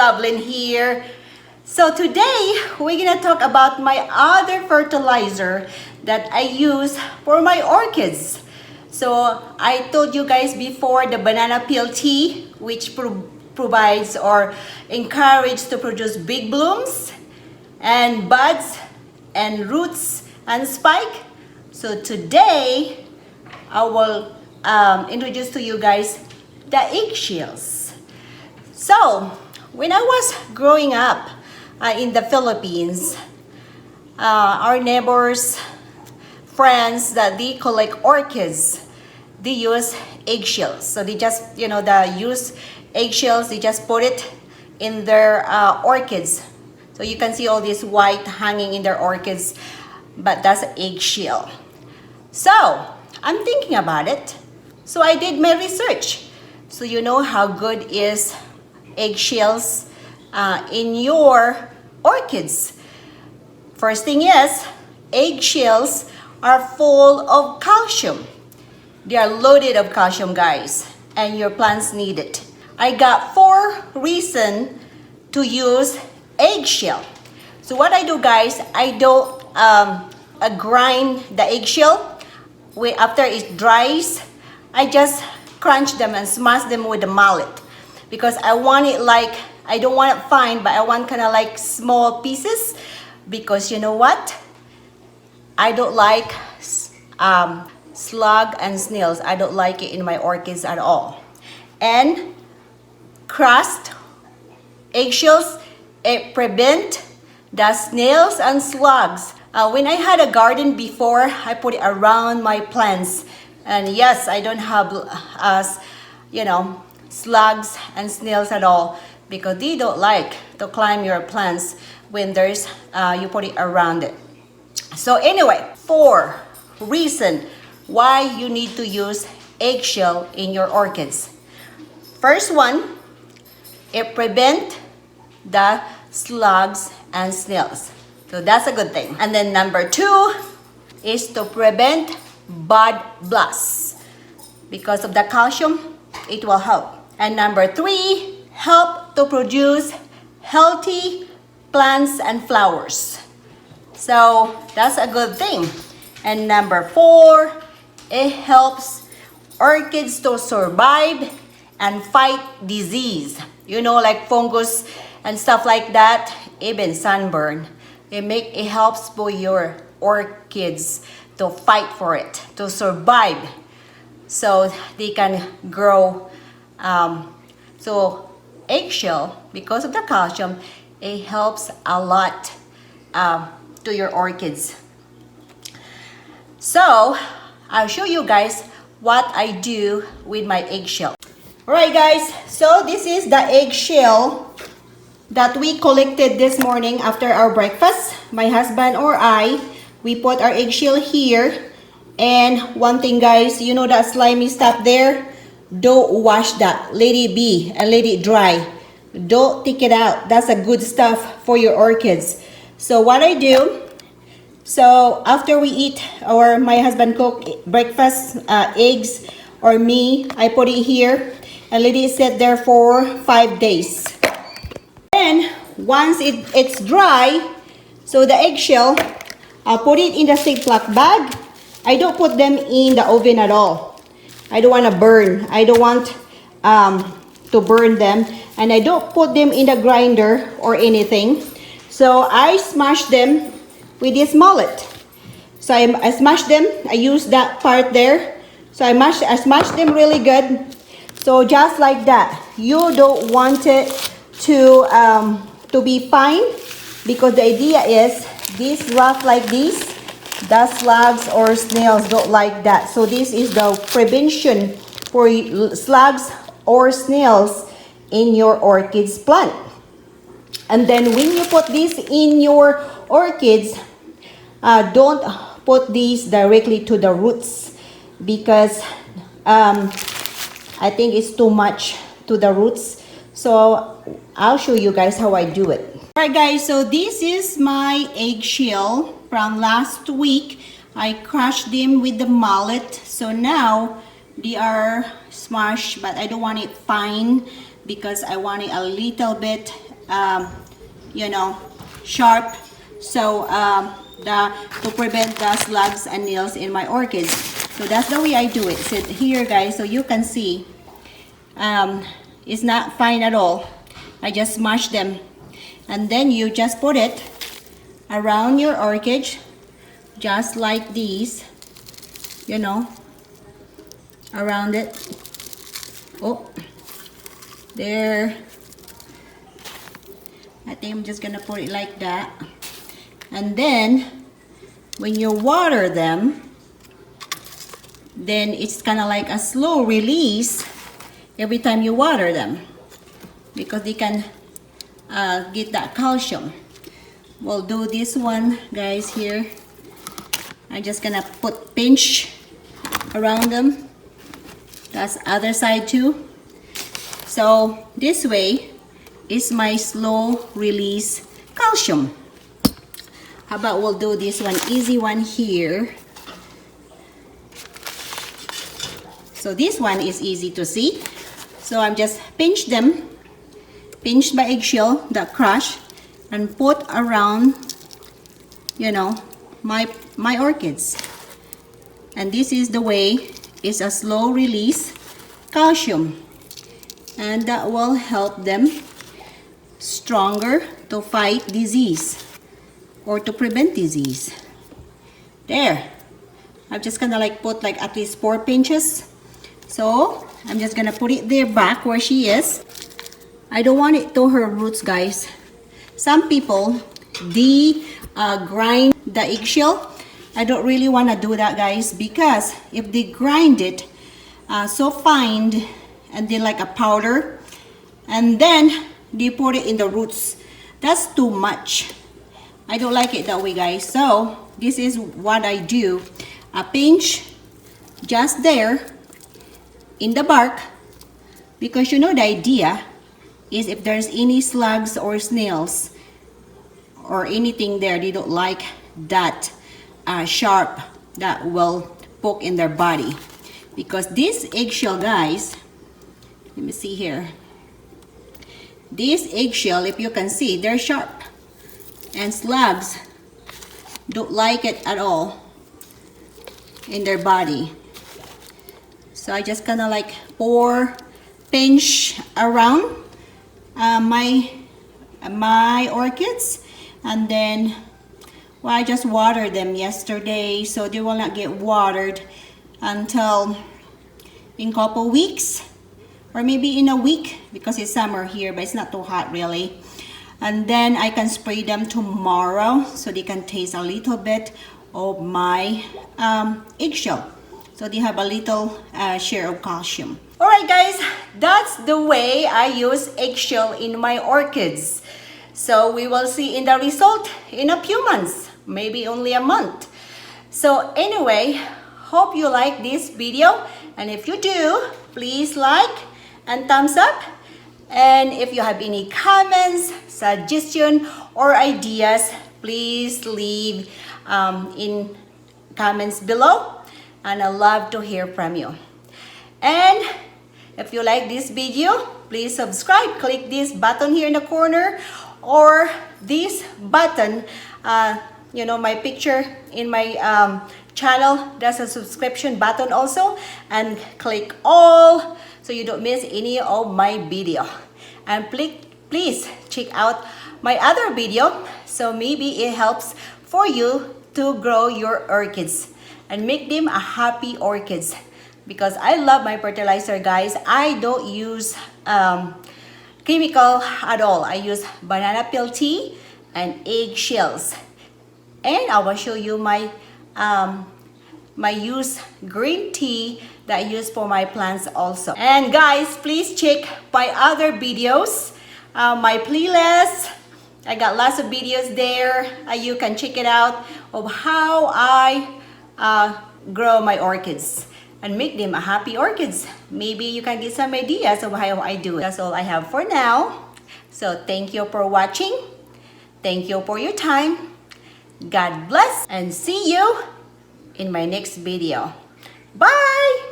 Loveland here. So today we're gonna talk about my other fertilizer that I use for my orchids. So I told you guys before the banana peel tea, which provides or encourages to produce big blooms and buds and roots and spike. So today I will introduce to you guys the eggshells. So when I was growing up in the Philippines, our neighbors, friends that they collect orchids, they use eggshells. So they just, they use eggshells, they just put it in their orchids. So you can see all this white hanging in their orchids, but that's an eggshell. So I'm thinking about it. So I did my research. So you know how good is eggshells in your orchids. First thing is, eggshells are full of calcium. They are loaded of calcium, guys, and your plants need it. I got 4 reasons to use eggshell. So what I do, guys, I don't grind the eggshell. After it dries, I just crunch them and smash them with a mallet because I want it like, I don't want it fine, but I want kind of like small pieces because you know what? I don't like slug and snails. I don't like it in my orchids at all. And crushed eggshells, it prevent the snails and slugs. When I had a garden before, I put it around my plants. And yes, I don't have, slugs and snails at all because they don't like to climb your plants when there's, you put it around it. So anyway, 4 reasons why you need to use eggshell in your orchids. First one, it prevents the slugs and snails. So that's a good thing. And then number 2 is to prevent bud blasts. Because of the calcium, it will help. And number 3, help to produce healthy plants and flowers. So that's a good thing. And number 4, it helps orchids to survive and fight disease. You know, like fungus and stuff like that, even sunburn. It helps for your orchids to fight for it, to survive, so they can grow. So eggshell, because of the calcium, it helps a lot to your orchids. So I'll show you guys what I do with my eggshell. Alright guys, so this is the eggshell that we collected this morning after our breakfast. My husband or I, we put our eggshell here. And one thing guys, you know that slimy stuff there? Don't wash that. Let it be and let it dry. Don't take it out. That's a good stuff for your orchids. So what I do, so after we eat or my husband cook breakfast, eggs or me, I put it here and let it sit there for 5 days. Then once it's dry, so the eggshell, I'll put it in the Ziploc bag. I don't put them in the oven at all. I don't want to burn. I don't want to burn them. And I don't put them in the grinder or anything. So I smash them with this mallet. So I smash them. I use that part there. So I smash them really good. So just like that. You don't want it to be fine because the idea is this rough like this, the slugs or snails don't like that. So this is the prevention for slugs or snails in your orchids plant. And then when you put this in your orchids, don't put these directly to the roots because I think it's too much to the roots. So I'll show you guys how I do it. Alright guys, so this is my eggshell from last week. I crushed them with the mallet. So now they are smashed, but I don't want it fine because I want it a little bit you know, sharp, so to prevent the slugs and nails in my orchids. So that's the way I do it. So here guys, so you can see it's not fine at all. I just smash them, and then you just put it around your orchid just like these, you know, around it. Oh, there. I think I'm just gonna put it like that. And then when you water them, then it's kind of like a slow release every time you water them, because they can get that calcium. We'll do this one guys here. I'm just gonna put pinch around them. That's other side too. So this way is my slow release calcium. How about we'll do this one, easy one here. So this one is easy to see. So I'm just pinch them, pinched by eggshell, that crush, and put around, you know, my orchids. And this is the way, is a slow release calcium, and that will help them stronger to fight disease or to prevent disease. There, I'm just gonna like put like at least 4 pinches. So I'm just gonna put it there back where she is. I don't want it to her roots guys. Some people grind the eggshell. I don't really want to do that guys, because if they grind it so fine and then like a powder, and then they put it in the roots, that's too much. I don't like it that way guys. So this is what I do, a pinch just there in the bark, because you know the idea is if there's any slugs or snails or anything there, they don't like that sharp that will poke in their body. Because this eggshell guys, let me see here, this eggshell, if you can see, they're sharp, and slugs don't like it at all in their body. So I just kind of like pinch around my orchids, and then I just watered them yesterday, so they will not get watered until in a couple weeks, or maybe in a week, because it's summer here, but it's not too hot really. And then I can spray them tomorrow, so they can taste a little bit of my eggshell, so they have a little share of calcium. Alright guys, that's the way I use eggshell in my orchids. So we will see in the result in a few months, maybe only a month. So anyway, hope you like this video, and if you do, please like and thumbs up. And if you have any comments, suggestion or ideas, please leave in comments below, and I love to hear from you. And if you like this video, please subscribe. Click this button here in the corner, or this button, you know, my picture in my channel, that's a subscription button also, and click all so you don't miss any of my video. And please check out my other video, so maybe it helps for you to grow your orchids and make them a happy orchids. Because I love my fertilizer guys. I don't use chemical at all. I use banana peel tea and eggshells, and I will show you my my used green tea that I use for my plants also. And guys, please check my other videos, my playlist. I got lots of videos there. You can check it out of how I grow my orchids and make them a happy orchids. Maybe you can get some ideas of how I do it. That's all I have for now. So thank you for watching. Thank you for your time. God bless, and see you in my next video. Bye!